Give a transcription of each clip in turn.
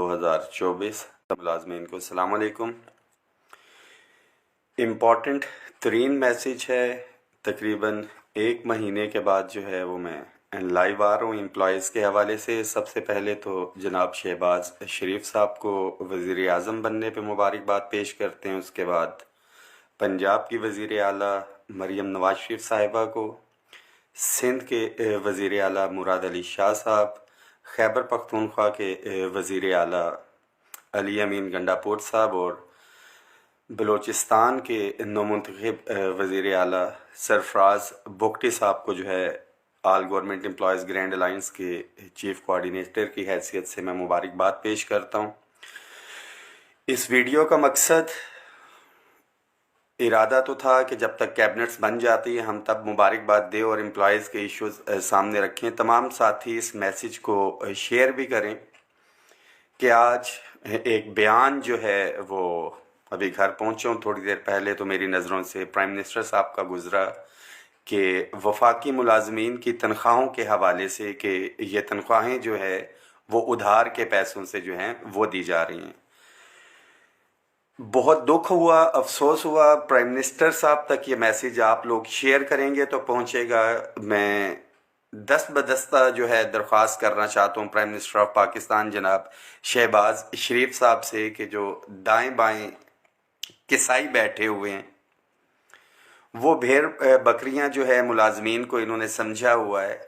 2024 मुलाजमीन को अस्सलाम वालेकुम। इम्पॉर्टेंट तरीन मैसेज है। तकरीबन एक महीने के बाद जो है वो मैं लाइव आ रहा हूँ एम्प्लॉयज़ के हवाले से। सबसे पहले तो जनाब शहबाज शरीफ साहब को वज़ीर आज़म बनने पे मुबारकबाद पेश करते हैं। उसके बाद पंजाब की वज़ीर आला मरीम नवाज शरीफ साहिबा को, सिंध के वज़ीर आला मुराद अली शाह साहब, खैबर पख्तूनख्वा के वज़ीर आला अली अमीन गंडापोट साहब और बलूचिस्तान के नौमुंतखब वज़ीर आला सरफराज बुगटी साहब को जो है all government employees grand alliance के चीफ कोऑर्डिनेटर की हैसियत से मैं मुबारकबाद पेश करता हूँ। इस वीडियो का मकसद इरादा तो था कि जब तक कैबिनेट्स बन जाती है हम तब मुबारकबाद दें और एम्प्लॉयज़ के इश्यूज़ सामने रखें। तमाम साथी इस मैसेज को शेयर भी करें कि आज एक बयान जो है वो अभी घर पहुँचा हूँ थोड़ी देर पहले तो मेरी नज़रों से प्राइम मिनिस्टर साहब का गुज़रा कि वफाकी मुलाजमीन की तनख्वाहों के हवाले से कि ये तनख्वाहें जो है वो उधार के पैसों से जो हैं वो दी जा रही हैं। बहुत दुख हुआ, अफसोस हुआ। प्राइम मिनिस्टर साहब तक ये मैसेज आप लोग शेयर करेंगे तो पहुँचेगा। मैं दस्त बदस्ता जो है दरख्वास्त करना चाहता हूँ प्राइम मिनिस्टर ऑफ पाकिस्तान जनाब शहबाज शरीफ साहब से कि जो दाएं बाएं किसाई बैठे हुए हैं वो भेड़ बकरियां जो है मुलाजमीन को इन्होंने समझा हुआ है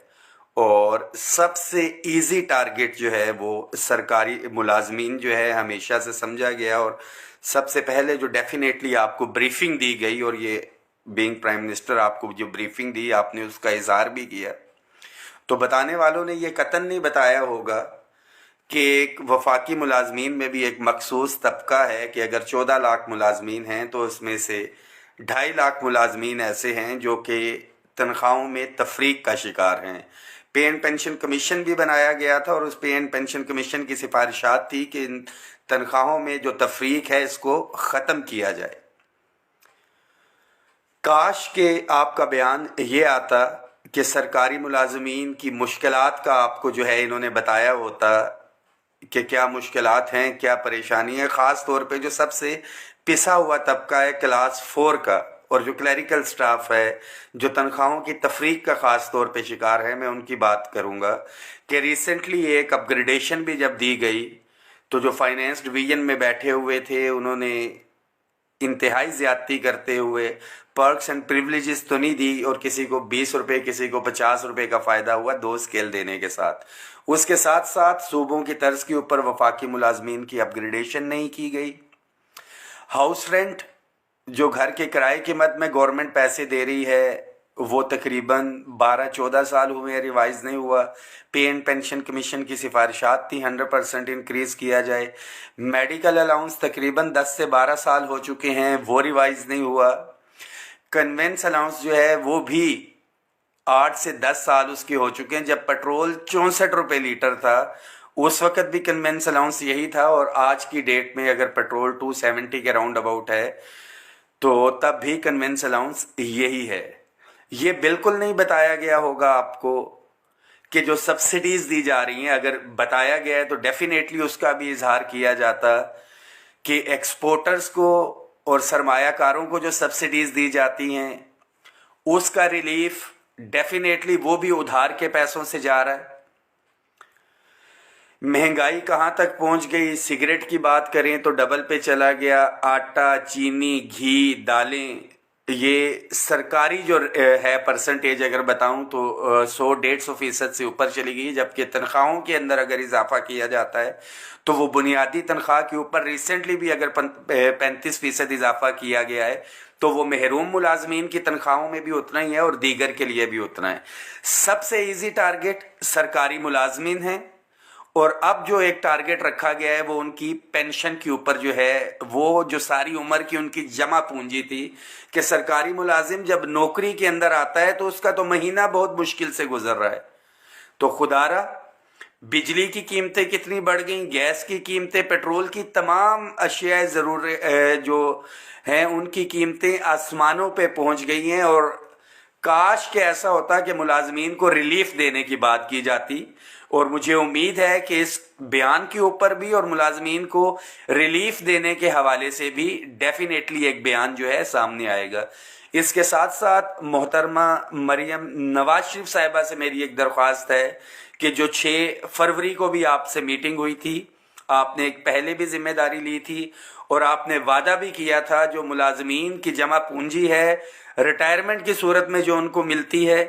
और सबसे इजी टारगेट जो है वो सरकारी मुलाजमीन जो है हमेशा से समझा गया और सबसे पहले जो डेफिनेटली आपको ब्रीफिंग दी गई और ये बीइंग प्राइम मिनिस्टर आपको जो ब्रीफिंग दी आपने उसका इजहार भी किया। तो बताने वालों ने ये कतन नहीं बताया होगा कि एक वफाकी मुलाजमीन में भी एक मखसूस तबका है कि अगर 14 लाख मुलाजमीन हैं तो उसमें से 2.5 लाख मुलाजमीन ऐसे हैं जो कि तनख्वाहों में तफरीक का शिकार हैं। पे एंड पेंशन कमीशन भी बनाया गया था और उस पे एंड पेंशन कमीशन की सिफारिशात थी कि इन तनख्वाहों में जो तफरीक है इसको ख़त्म किया जाए। काश के आपका बयान ये आता कि सरकारी मुलाजमीन की मुश्किलात का आपको जो है इन्होंने बताया होता कि क्या मुश्किलात हैं, क्या परेशानी है। ख़ास तौर पे जो सबसे पिसा हुआ तबका है क्लास 4 का और जो क्लरिकल स्टाफ है जो तनख्वाहों की तफरीक का ख़ास तौर पे शिकार है, मैं उनकी बात करूँगा कि रिसेंटली एक अपग्रेडेशन भी जब दी गई तो जो फाइनेंस डिवीज़न में बैठे हुए थे उन्होंने इंतहाई ज़्यादती करते हुए पर्क्स एंड प्रिविलेजेस तो नहीं दी और किसी को 20 रुपये किसी को 50 रुपये का फ़ायदा हुआ 2 स्केल देने के साथ। उसके साथ साथ सूबों की तर्ज के ऊपर वफाकी मुलाजमीन की अपग्रेडेशन नहीं की गई। हाउस रेंट जो घर के किराए की मद में गवर्नमेंट पैसे दे रही है वो तकरीबन 12-14 साल हुए रिवाइज़ नहीं हुआ। पे एंड पेंशन कमीशन की सिफारिशात थी 100% इंक्रीज़ किया जाए। मेडिकल अलाउंस तकरीबन 10 से 12 साल हो चुके हैं वो रिवाइज़ नहीं हुआ। कन्वेंस अलाउंस जो है वो भी 8 से 10 साल उसके हो चुके हैं। जब पेट्रोल 64 रुपये लीटर था उस वक़्त भी कन्वेंस अलाउंस यही था और आज की डेट में अगर पेट्रोल 270 के राउंड अबाउट है तो तब भी कन्वेंस अलाउंस यही है। ये बिल्कुल नहीं बताया गया होगा आपको कि जो सब्सिडीज़ दी जा रही हैं, अगर बताया गया है तो डेफिनेटली उसका भी इजहार किया जाता कि एक्सपोर्टर्स को और सरमायाकारों को जो सब्सिडीज़ दी जाती हैं उसका रिलीफ डेफिनेटली वो भी उधार के पैसों से जा रहा है। महंगाई कहाँ तक पहुँच गई, सिगरेट की बात करें तो डबल पे चला गया। आटा, चीनी, घी, दालें, ये सरकारी जो है परसेंटेज अगर बताऊं तो 100-150% से ऊपर चली गई। जबकि तनख्वाहों के अंदर अगर इजाफा किया जाता है तो वो बुनियादी तनख्वाह के ऊपर रिसेंटली भी अगर 35% इजाफा किया गया है तो वो महरूम मुलाजमीन की तनख्वाहों में भी उतना ही है और दीगर के लिए भी उतना है। सबसे ईजी टारगेट सरकारी मुलाजमीन हैं और अब जो एक टारगेट रखा गया है वो उनकी पेंशन के ऊपर जो है वो जो सारी उम्र की उनकी जमा पूंजी थी कि सरकारी मुलाजिम जब नौकरी के अंदर आता है तो उसका तो महीना बहुत मुश्किल से गुजर रहा है। तो खुदारा बिजली की कीमतें कितनी बढ़ गई, गैस की कीमतें, पेट्रोल की तमाम अशियाए ज़रूर जो हैं उनकी कीमतें आसमानों पे पहुंच गई हैं। और काश के ऐसा होता कि मुलाजमीन को रिलीफ देने की बात की जाती और मुझे उम्मीद है कि इस बयान के ऊपर भी और मुलाजमीन को रिलीफ देने के हवाले से भी डेफिनेटली एक बयान जो है सामने आएगा। इसके साथ साथ मोहतरमा मरियम नवाज शरीफ साहिबा से मेरी एक दरख्वास्त है कि जो 6 फरवरी को भी आपसे मीटिंग हुई थी, आपने एक पहले भी जिम्मेदारी ली थी और आपने वादा भी किया था जो मुलाजमीन की जमा पूंजी है रिटायरमेंट की सूरत में जो उनको मिलती है,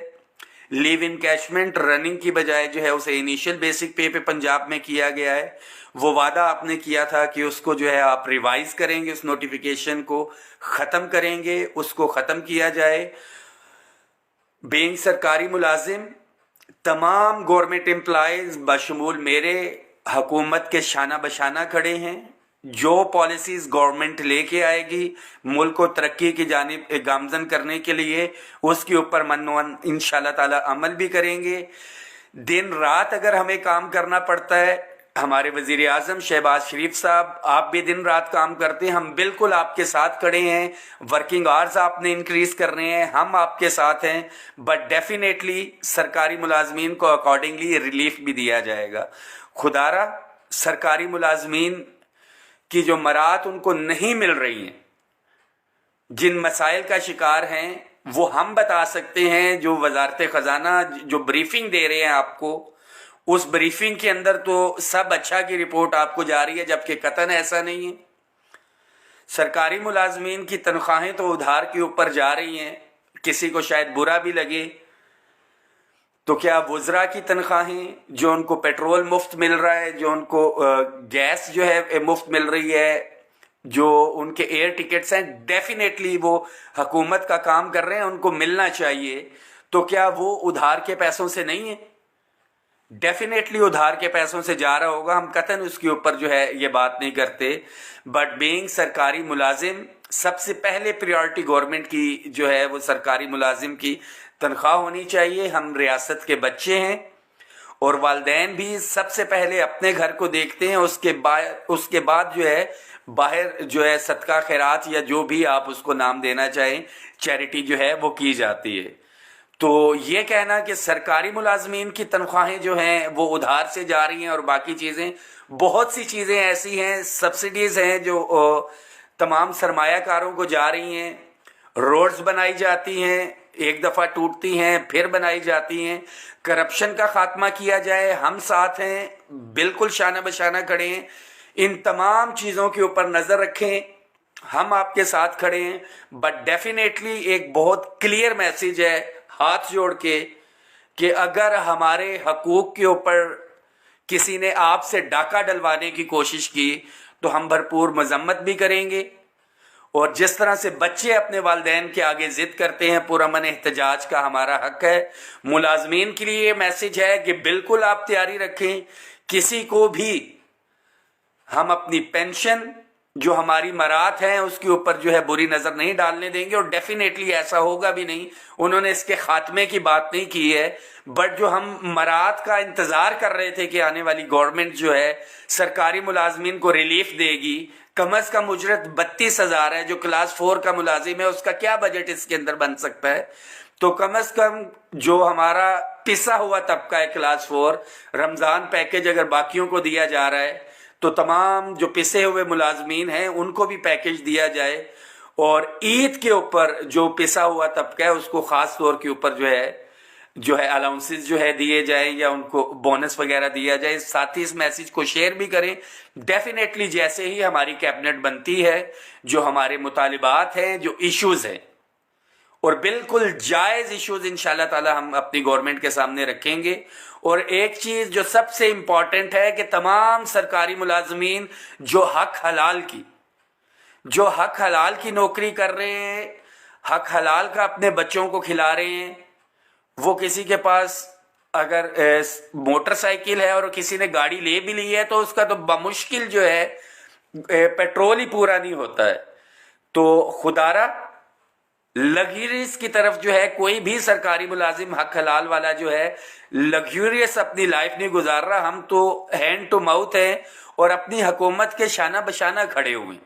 लीव इनकैशमेंट रनिंग की बजाय जो है उसे इनिशियल बेसिक पे पंजाब में किया गया है। वो वादा आपने किया था कि उसको जो है आप रिवाइज करेंगे, उस नोटिफिकेशन को ख़त्म करेंगे, उसको ख़त्म किया जाए। बीइंग सरकारी मुलाजिम तमाम गवर्नमेंट एम्प्लॉयज़ बशमूल मेरे हुकूमत के शाना बशाना खड़े हैं। जो पॉलिसीज़ गवर्नमेंट लेके आएगी मुल्क को तरक्की की जानिब गामजन करने के लिए, उसके ऊपर मनवन इंशाल्लाह ताला अमल भी करेंगे। दिन रात अगर हमें काम करना पड़ता है, हमारे वज़ीर आज़म शहबाज शरीफ साहब आप भी दिन रात काम करते हैं, हम बिल्कुल आपके साथ खड़े हैं। वर्किंग आवर्स आपने इंक्रीज़ कर रहे हैं, हम आपके साथ हैं, बट डेफिनेटली सरकारी मुलाजमीन को अकॉर्डिंगली रिलीफ भी दिया जाएगा। खुदारा सरकारी मुलाजमीन की जो मरात उनको नहीं मिल रही हैं, जिन मसाइल का शिकार हैं, वो हम बता सकते हैं। जो वजारत ख़जाना जो ब्रीफिंग दे रहे हैं आपको, उस ब्रीफिंग के अंदर तो सब अच्छा की रिपोर्ट आपको जा रही है, जबकि कतन ऐसा नहीं है। सरकारी मुलाजमीन की तनख्वाहें तो उधार के ऊपर जा रही हैं, किसी को शायद बुरा भी लगे, तो क्या वुज़रा की तनख्वाहें, जो उनको पेट्रोल मुफ्त मिल रहा है, जो उनको गैस जो है मुफ्त मिल रही है, जो उनके एयर टिकट्स हैं, डेफिनेटली वो हुकूमत का काम कर रहे हैं, उनको मिलना चाहिए। तो क्या वो उधार के पैसों से नहीं है? डेफिनेटली उधार के पैसों से जा रहा होगा, हम कतन उसके ऊपर जो है ये बात नहीं करते। बट बीइंग सरकारी मुलाजिम सबसे पहले प्रायोरिटी गवर्नमेंट की जो है वो सरकारी मुलाजिम की तनख्वाह होनी चाहिए। हम रियासत के बच्चे हैं और वालिदैन भी सबसे पहले अपने घर को देखते हैं, उसके बाद जो है बाहर जो है सदका खैरात या जो भी आप उसको नाम देना चाहें, चैरिटी जो है वो की जाती है। तो ये कहना कि सरकारी मुलाजमीन की तनख्वाहें जो हैं वो उधार से जा रही हैं और बाकी चीज़ें, बहुत सी चीज़ें ऐसी हैं, सब्सिडीज़ हैं जो तमाम सरमायाकारों को जा रही हैं। रोड्स बनाई जाती हैं, एक दफ़ा टूटती हैं, फिर बनाई जाती हैं। करप्शन का खात्मा किया जाए, हम साथ हैं, बिल्कुल शाना बशाना खड़े हैं। इन तमाम चीज़ों के ऊपर नज़र रखें, हम आपके साथ खड़े हैं। बट डेफिनेटली एक बहुत क्लियर मैसेज है हाथ जोड़ के कि अगर हमारे हकूक़ के ऊपर किसी ने आपसे डाका डलवाने की कोशिश की तो हम भरपूर मजम्मत भी करेंगे। और जिस तरह से बच्चे अपने वालिदैन के आगे जिद करते हैं, पुरअमन एहतजाज का हमारा हक है। मुलाजमीन के लिए ये मैसेज है कि बिल्कुल आप तैयारी रखें, किसी को भी हम अपनी पेंशन जो हमारी मरात हैं उसके ऊपर जो है बुरी नज़र नहीं डालने देंगे और डेफिनेटली ऐसा होगा भी नहीं। उन्होंने इसके खात्मे की बात नहीं की है, बट जो हम मरात का इंतज़ार कर रहे थे कि आने वाली गवर्नमेंट जो है सरकारी मुलाजमीन को रिलीफ देगी। कम अज़ कम उजरत 32,000 है, जो क्लास 4 का मुलाजिम है उसका क्या बजट इसके अंदर बन सकता है? तो कम अज़ कम जो हमारा पिसा हुआ तबका है क्लास 4, रमज़ान पैकेज अगर बाकियों को दिया जा रहा है तो तमाम जो पिसे हुए मुलाजमीन हैं उनको भी पैकेज दिया जाए। और ईद के ऊपर जो पिसा हुआ तबका है उसको ख़ास तौर के ऊपर जो है अलाउंसेस जो है दिए जाए या उनको बोनस वगैरह दिया जाए। साथ ही इस मैसेज को शेयर भी करें। डेफिनेटली जैसे ही हमारी कैबिनेट बनती है, जो हमारे मुतालिबात हैं, जो इश्यूज़ हैं और बिल्कुल जायज़ इश्यूज़ इंशाल्लाह ताला हम अपनी गवर्नमेंट के सामने रखेंगे। और एक चीज़ जो सबसे इम्पॉर्टेंट है कि तमाम सरकारी मुलाजमीन जो हक हलाल की नौकरी कर रहे हैं, हक हलाल का अपने बच्चों को खिला रहे हैं, वो किसी के पास अगर मोटरसाइकिल है और किसी ने गाड़ी ले भी ली है तो उसका तो बमुश्किल जो है पेट्रोल ही पूरा नहीं होता है। तो खुदारा लग्जरीज की तरफ जो है कोई भी सरकारी मुलाजिम हक हलाल वाला जो है लग्जूरियस अपनी लाइफ नहीं गुजार रहा। हम तो हैंड टू माउथ हैं और अपनी हुकूमत के शाना बशाना खड़े हुए।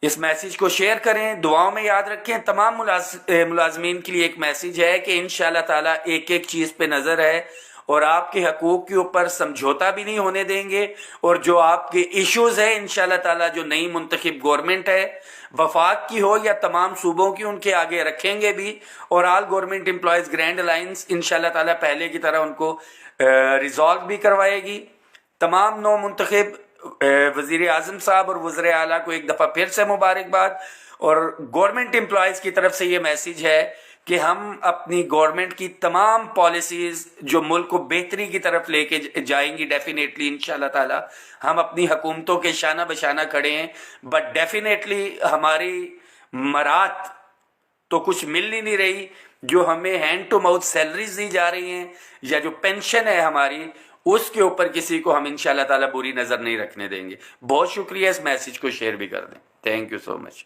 इस मैसेज को शेयर करें, दुआओं में याद रखें। तमाम मुलाजमीन के लिए एक मैसेज है कि इंशाल्लाह ताला एक एक चीज़ पे नज़र है और आपके हकूक के ऊपर समझौता भी नहीं होने देंगे। और जो आपके इश्यूज है इंशाल्लाह ताला, जो नई मुंतखब गवर्नमेंट है, वफाक की हो या तमाम सूबों की, उनके आगे रखेंगे भी। और all government employees grand alliance इंशाल्लाह ताला पहले की तरह उनको रिजॉल्व भी करवाएगी। तमाम नौ मुंतखब वजीर आजम साहब और वज़ीर आला को एक दफ़ा फिर से मुबारकबाद। और गवर्नमेंट एम्प्लॉयज़ की तरफ से ये मैसेज है कि हम अपनी गवर्नमेंट की तमाम पॉलिसीज़ जो मुल्क को बेहतरी की तरफ लेके जाएंगी, डेफिनेटली इंशाल्लाह ताला हम अपनी हुकूमतों के शाना बशाना खड़े हैं। बट डेफिनेटली हमारी मरात तो कुछ मिल ही नहीं रही। जो हमें हैंड टू माउथ सैलरीज दी जा रही हैं या जो पेंशन है हमारी, उसके ऊपर किसी को हम इंशाल्लाह ताला बुरी नज़र नहीं रखने देंगे। बहुत शुक्रिया, इस मैसेज को शेयर भी कर दें। Thank you so much.